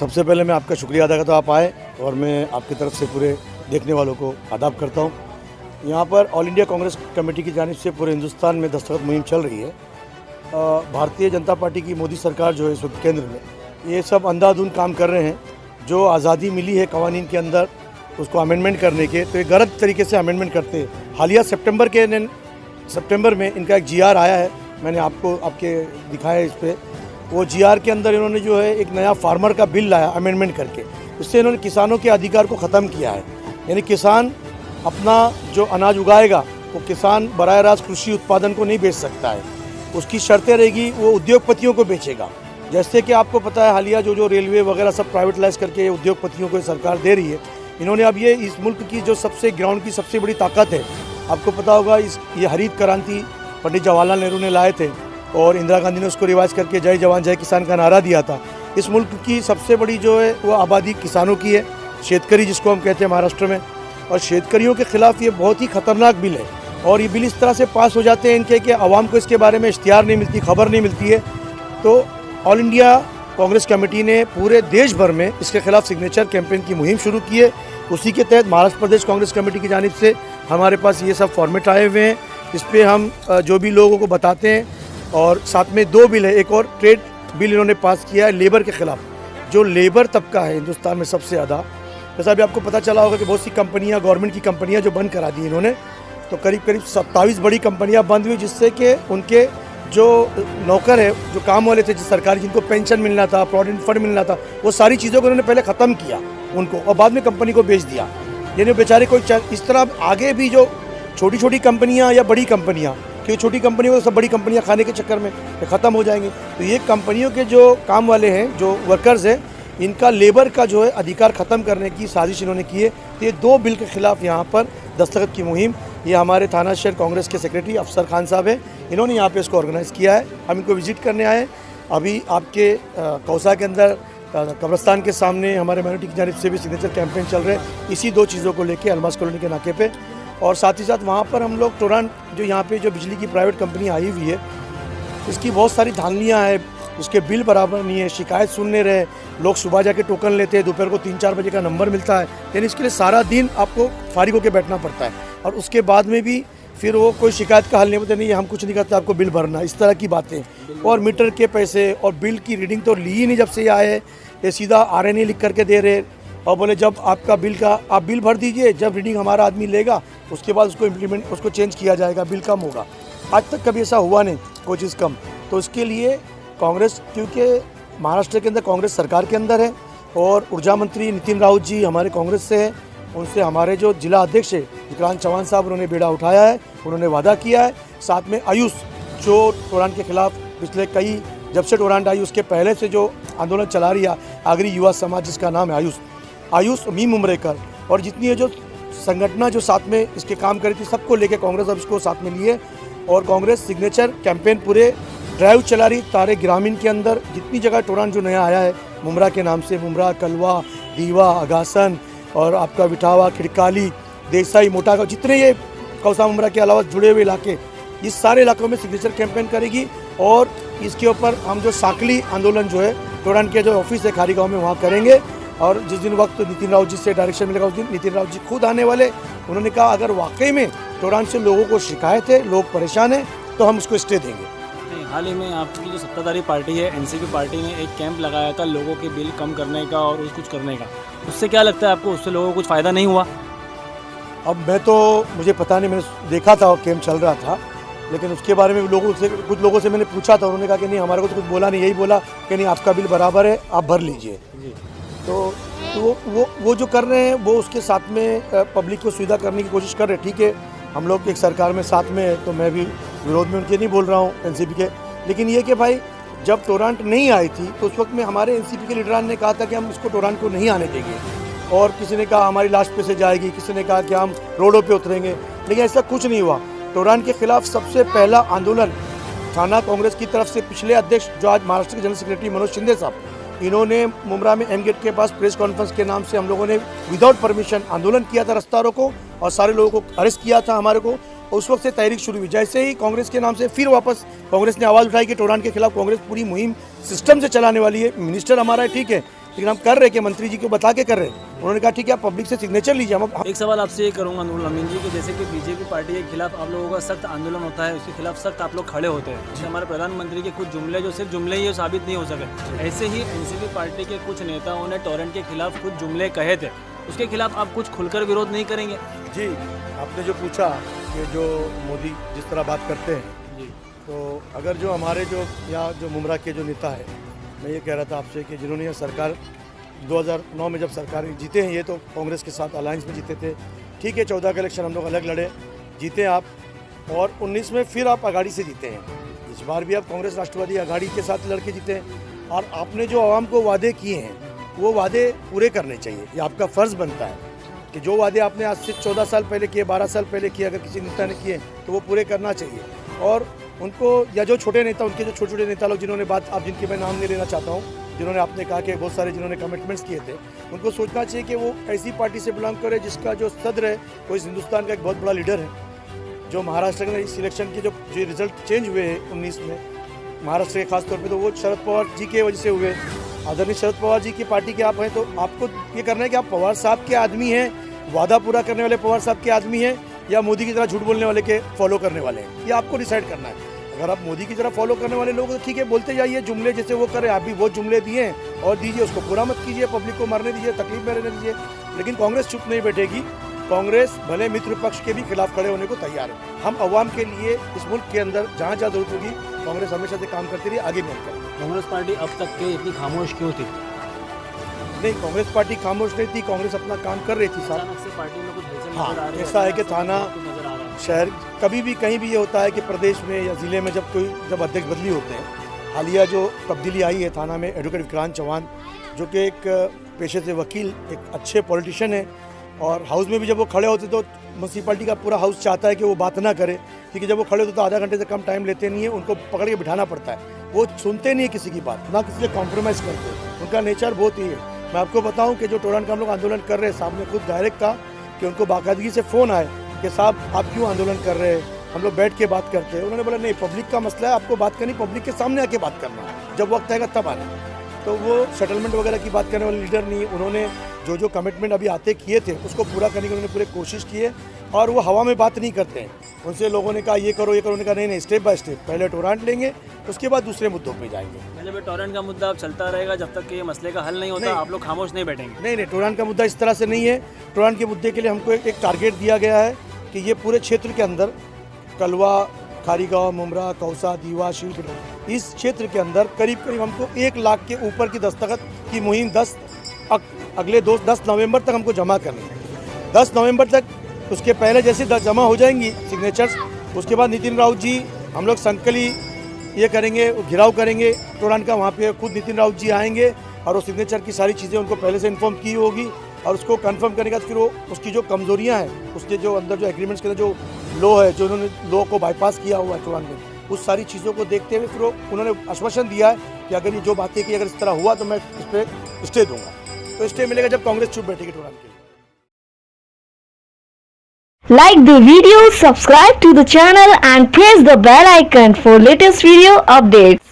सबसे पहले मैं आपका शुक्रिया अदा करता हूँ, आप आए और मैं आपकी तरफ से पूरे देखने वालों को आदाब करता हूँ। यहाँ पर ऑल इंडिया कांग्रेस कमेटी की जानिब से पूरे हिंदुस्तान में दस्तखत मुहिम चल रही है। भारतीय जनता पार्टी की मोदी सरकार जो है इस वक्त केंद्र में, ये सब अंधाधुंध काम कर रहे हैं। जो आज़ादी मिली है कवानीन के अंदर उसको अमेंडमेंट करने के, तो ये गलत तरीके से अमेंडमेंट करते हैं। हालिया सितंबर में इनका एक GR आया है, मैंने आपको आपके दिखाया है इस पर। वो GR के अंदर इन्होंने जो है एक नया फार्मर का बिल लाया अमेंडमेंट करके। इससे इन्होंने किसानों के अधिकार को ख़त्म किया है। यानी किसान अपना जो अनाज उगाएगा वो किसान बराह रास्त कृषि उत्पादन को नहीं बेच सकता है, उसकी शर्तें रहेगी वो उद्योगपतियों को बेचेगा। जैसे कि आपको पता है हालिया जो रेलवे वगैरह सब प्राइवेटलाइज करके उद्योगपतियों को सरकार दे रही है। इन्होंने अब ये इस मुल्क की जो सबसे ग्राउंड की सबसे बड़ी ताकत है, आपको पता होगा ये हरित क्रांति पंडित जवाहरलाल नेहरू ने लाए थे और इंदिरा गांधी ने उसको रिवाइज करके जय जवान जय किसान का नारा दिया था। इस मुल्क की सबसे बड़ी जो है वो आबादी किसानों की है, शेतकरी जिसको हम कहते हैं महाराष्ट्र में। और शेतकरियों के खिलाफ ये बहुत ही खतरनाक बिल है और ये बिल इस तरह से पास हो जाते हैं इनके कि आवाम को इसके बारे में इश्तिहार नहीं मिलती, खबर नहीं मिलती है। तो ऑल इंडिया कांग्रेस कमेटी ने पूरे देश भर में इसके खिलाफ सिग्नेचर कैंपेन की मुहिम शुरू की है। उसी के तहत महाराष्ट्र प्रदेश कांग्रेस कमेटी की जानिब से हमारे पास ये सब फॉर्मेट आए हुए हैं। इस पर हम जो भी लोगों को बताते हैं, और साथ में 2 बिल है। एक और ट्रेड बिल इन्होंने पास किया है लेबर के खिलाफ। जो लेबर तबका है हिंदुस्तान में सबसे ज़्यादा, जैसा भी आपको पता चला होगा कि बहुत सी कंपनियां, गवर्नमेंट की कंपनियां जो बंद करा दी इन्होंने, तो करीब 27 बड़ी कंपनियां बंद हुई, जिससे कि उनके जो नौकर है, जो काम वाले थे, जो सरकारी, जिनको पेंशन मिलना था, प्रोविडेंट फंड मिलना था, वो सारी चीज़ों को उन्होंने पहले ख़त्म किया उनको और बाद में कंपनी को बेच दिया। यानी बेचारे कोई इस तरह आगे भी जो छोटी छोटी कंपनियाँ या बड़ी कंपनियाँ, क्योंकि छोटी कंपनियों को सब बड़ी कंपनियां खाने के चक्कर में ख़त्म हो जाएंगी। तो ये कंपनियों के जो काम वाले हैं, जो वर्कर्स हैं, इनका लेबर का जो है अधिकार ख़त्म करने की साजिश इन्होंने की है। तो ये 2 बिल के खिलाफ यहाँ पर दस्तखत की मुहिम, ये हमारे थाना शहर कांग्रेस के सेक्रेटरी अफसर खान साहब हैं, इन्होंने यहाँ पे इसको ऑर्गेनाइज़ किया है। हम इनको विजिट करने आए। अभी आपके कौसा के अंदर कब्रस्तान के सामने हमारे माइनॉरिटी की जानिब से भी सिग्नेचर कैंपेन चल रहे हैं इसी 2 चीज़ों को लेकर अलमास कॉलोनी के नाके पे। और साथ ही साथ वहाँ पर हम लोग टोरांट, जो यहाँ पे जो बिजली की प्राइवेट कंपनी आई हुई है, इसकी बहुत सारी धांधलियाँ हैं, उसके बिल बराबर नहीं है, शिकायत सुनने रहे लोग, सुबह जाके टोकन लेते हैं, दोपहर को 3-4 बजे का नंबर मिलता है। यानी इसके लिए सारा दिन आपको फारिग होकर बैठना पड़ता है और उसके बाद में भी फिर वो कोई शिकायत का हल नहीं होता, नहीं हम कुछ नहीं करते, आपको बिल भरना, इस तरह की बातें। और मीटर के पैसे और बिल की रीडिंग तो ली ही नहीं जब से ये आए। ये सीधा RNA लिख करके दे रहे और बोले जब आपका बिल का आप बिल भर दीजिए, जब रीडिंग हमारा आदमी लेगा उसके बाद उसको चेंज किया जाएगा, बिल कम होगा। आज तक कभी ऐसा हुआ नहीं, कोई चीज़ कम। तो इसके लिए कांग्रेस, क्योंकि महाराष्ट्र के अंदर कांग्रेस सरकार के अंदर है और ऊर्जा मंत्री नितिन राउत जी हमारे कांग्रेस से हैं, उनसे हमारे जो जिला अध्यक्ष है विक्रांत चौहान साहब, उन्होंने बेड़ा उठाया है, उन्होंने वादा किया है। साथ में आयुष, जो टोरांट के खिलाफ पिछले जब से टोरांट आई उसके पहले से जो आंदोलन चला रही है आगरी युवा समाज, जिसका नाम है आयुष मीम उम्रेकर, और जितनी है जो संगठना जो साथ में इसके काम करी थी, सबको लेके कांग्रेस अब इसको साथ में लिए और कांग्रेस सिग्नेचर कैंपेन पूरे ड्राइव चला रही। तारे ग्रामीण के अंदर जितनी जगह टोरांट जो नया आया है मुमरा के नाम से, मुमरा, कलवा, दीवा, अगासन और आपका विठावा, खिड़काली, देसाई, मोटा गाँव, जितने ये कौसा मुमरा के अलावा जुड़े हुए इलाके, इस सारे इलाकों में सिग्नेचर कैंपेन करेगी। और इसके ऊपर हम जो साकली आंदोलन जो है टोरांट के जो ऑफिस है खारी गाँव में, वहाँ करेंगे। और जिस दिन वक्त नितिन राउत जी से डायरेक्शन मिलेगा उस दिन नितिन राउत जी खुद आने वाले। उन्होंने कहा अगर वाकई में टोरांट से लोगों को शिकायत है, लोग परेशान हैं, तो हम उसको स्टे देंगे। हाल ही में आपकी जो सत्ताधारी पार्टी है NCP पार्टी ने एक कैंप लगाया था लोगों के बिल कम करने का और कुछ करने का, उससे क्या लगता है आपको, उससे लोगों को कुछ फ़ायदा नहीं हुआ? अब मैं तो मुझे पता नहीं, मैंने देखा था कैंप चल रहा था, लेकिन उसके बारे में कुछ लोगों से मैंने पूछा था, उन्होंने कहा कि नहीं हमारे को तो कुछ बोला नहीं, यही बोला कि नहीं आपका बिल बराबर है, आप भर लीजिए। तो वो जो कर रहे हैं वो उसके साथ में पब्लिक को सुविधा करने की कोशिश कर रहे हैं। ठीक है, हम लोग एक सरकार में साथ में है, तो मैं भी विरोध में उनके नहीं बोल रहा हूँ NCP के। लेकिन ये कि भाई जब टोरांट नहीं आई थी तो उस वक्त में हमारे NCP के लीडरान ने कहा था कि हम इसको टोरांट को नहीं आने देंगे, और किसी ने कहा हमारी लाश पे से जाएगी, किसी ने कहा कि हम रोडों पे उतरेंगे, लेकिन ऐसा कुछ नहीं हुआ। टोरांट के खिलाफ सबसे पहला आंदोलन थाना कांग्रेस की तरफ से पिछले अध्यक्ष जो आज महाराष्ट्र के जनरल सेक्रेटरी मनोज शिंदे साहब, इन्होंने मुमरा में M गेट के पास प्रेस कॉन्फ्रेंस के नाम से हम लोगों ने विदाउट परमिशन आंदोलन किया था, रास्ता रोको, और सारे लोगों को अरेस्ट किया था हमारे को। उस वक्त से तहरीक शुरू हुई। जैसे ही कांग्रेस के नाम से फिर वापस कांग्रेस ने आवाज़ उठाई कि टोरांट के खिलाफ कांग्रेस पूरी मुहिम सिस्टम से चलाने वाली है। मिनिस्टर हमारा है, ठीक है, लेकिन हम कर रहे कि मंत्री जी को बता के कर रहे हैं। उन्होंने कहा ठीक है आप पब्लिक से सिग्नेचर लीजिए। हम एक सवाल आपसे ये करूंगा नूरुल अमीन जी कि जैसे कि बीजेपी पार्टी के खिलाफ आप लोगों का सख्त आंदोलन होता है, उसके खिलाफ सख्त आप लोग खड़े होते हैं। जैसे हमारे प्रधानमंत्री के कुछ जुमले जो सिर्फ जुमले ही साबित नहीं हो सके, ऐसे ही एनसीपी पार्टी के कुछ नेताओं ने टोरेंट के खिलाफ कुछ जुमले कहे थे, उसके खिलाफ आप कुछ खुलकर विरोध नहीं करेंगे? जी, आपने जो पूछा कि जो मोदी जिस तरह बात करते हैं जी, तो अगर जो हमारे जो यहाँ जो मुमरा के जो नेता है, मैं ये कह रहा था आपसे कि जिन्होंने यह सरकार 2009 में जब सरकार जीते हैं, ये तो कांग्रेस के साथ अलायंस में जीते थे, ठीक है 14 का इलेक्शन हम लोग अलग लड़े, जीते आप, और 19 में फिर आप अगाड़ी से जीते हैं। इस बार भी आप कांग्रेस राष्ट्रवादी अगाड़ी के साथ लड़के जीते हैं, और आपने जो आवाम को वादे किए हैं वो वादे पूरे करने चाहिए। ये आपका फ़र्ज़ बनता है कि जो वादे आपने आज से 14 साल पहले किए, 12 साल पहले किए, अगर किसी नेता ने किए तो वो पूरे करना चाहिए। और उनको, या जो छोटे नेता, उनके जो छोटे छोटे नेता लोग जिन्होंने बात, आप जिनकी मैं नाम नहीं लेना चाहता हूँ, जिन्होंने आपने कहा कि बहुत सारे जिन्होंने कमिटमेंट्स किए थे, उनको सोचना चाहिए कि वो ऐसी पार्टी से बिलोंग करे जिसका जो सदर है वो इस हिंदुस्तान का एक बहुत बड़ा लीडर है। जो महाराष्ट्र के इस इलेक्शन के जो रिजल्ट चेंज हुए हैं 19 में महाराष्ट्र के खासतौर पर, तो वो शरद पवार जी के वजह से हुए। आदरणीय शरद पवार जी की पार्टी के आप हैं, तो आपको ये करना है कि आप पवार साहब के आदमी हैं, वादा पूरा करने वाले पवार साहब के आदमी हैं, या मोदी की तरह झूठ बोलने वाले के फॉलो करने वाले हैं, ये आपको डिसाइड करना है। अगर आप मोदी की तरह फॉलो करने वाले लोग तो ठीक है, बोलते जाइए, जुमले जैसे वो करें, आप भी बहुत जुमले दिए हैं और दीजिए, उसको पूरा मत कीजिए, पब्लिक को मरने दीजिए, तकलीफ में रहने दीजिए। लेकिन कांग्रेस चुप नहीं बैठेगी, कांग्रेस भले मित्र पक्ष के भी खिलाफ खड़े होने को तैयार है। हम अवाम के लिए इस मुल्क के अंदर जहाँ जहाँ जरूरत होगी, कांग्रेस हमेशा से काम करती रही, आगे भी करें। कांग्रेस पार्टी अब तक के इतनी खामोश क्यों थी? नहीं, कांग्रेस पार्टी खामोश नहीं थी, कांग्रेस अपना काम कर रही थी साहब। अचानक से पार्टी में कुछ हलचल हाँ, नजर आ रही है, ऐसा है कि थाना, नजर आ रहा है। शहर, कभी भी कहीं भी ये होता है कि प्रदेश में या ज़िले में जब अध्यक्ष बदली होते हैं, हालिया जो तब्दीली आई है थाना में, एडवोकेट विक्रांत चौहान जो कि एक पेशे से वकील, एक अच्छे पॉलिटिशियन है, और हाउस में भी जब वो खड़े होते तो म्यूनसिपैलिटी का पूरा हाउस चाहता है कि वो बात ना करे, क्योंकि जब वो खड़े होते तो आधा घंटे से कम टाइम लेते नहीं है, उनको पकड़ के बिठाना पड़ता है। वो सुनते नहीं है किसी की बात, ना किसी से कॉम्प्रोमाइज़ करते, उनका नेचर बहुत ही है। मैं आपको बताऊं कि जो टोरंट का हम लोग आंदोलन कर रहे हैं, साहब ने खुद डायरेक्ट कहा कि उनको बाकायदगी से फ़ोन आए कि साहब आप क्यों आंदोलन कर रहे हैं, हम लोग बैठ के बात करते हैं। उन्होंने बोला नहीं, पब्लिक का मसला है, आपको बात करनी पब्लिक के सामने आके बात करना है, जब वक्त आएगा तब आना। तो वो सेटलमेंट वगैरह की बात करने वाले लीडर नहीं, उन्होंने जो कमिटमेंट अभी आते किए थे उसको पूरा करने की उन्होंने पूरी कोशिश की है, और वो हवा में बात नहीं करते हैं। उनसे लोगों ने कहा ये करो ये करो, उन्होंने कहा नहीं, स्टेप बाय स्टेप, पहले टोरंट लेंगे, उसके बाद दूसरे मुद्दों पे जाएंगे। मतलब ये टोरेंट का मुद्दा अब चलता रहेगा जब तक कि ये मसले का हल नहीं होता, आप लोग खामोश नहीं बैठेंगे? नहीं, टोरंट का मुद्दा इस तरह से नहीं है। टोरंट के मुद्दे के लिए हमको एक टारगेट दिया गया है कि ये पूरे क्षेत्र के अंदर, कलवा, खारीगांव, मुमरा, कौसा, दीवा, शीलगढ़, इस क्षेत्र के अंदर करीब हमको 1 लाख के ऊपर की दस्तखत की मुहिम अगले 10 नवंबर तक हमको जमा करनी है। 10 नवंबर तक, उसके पहले जैसे जमा हो जाएंगी सिग्नेचर्स, उसके बाद नितिन राउत जी, हम लोग संकली ये करेंगे, घिराव करेंगे टोरंट का, वहाँ पे खुद नितिन राउत जी आएंगे और वो सिग्नेचर की सारी चीज़ें उनको पहले से इन्फॉर्म की होगी, और उसको कंफर्म करने के बाद फिर वो उसकी जो कमजोरियाँ हैं, उसके जो अंदर जो एग्रीमेंट्स के अंदर जो लॉ है, जो उन्होंने लॉ को बाईपास किया हुआ है टोरंट में, उस सारी चीज़ों को देखते हुए फिर उन्होंने आश्वासन दिया है कि अगर ये जो बातें की, अगर इस तरह हुआ तो मैं इस पर स्टे दूंगा। तो स्टे मिलेगा जब कांग्रेस चुप बैठेगी टोरंट के लिए। Like the video, subscribe to the channel and press the bell icon for latest video updates.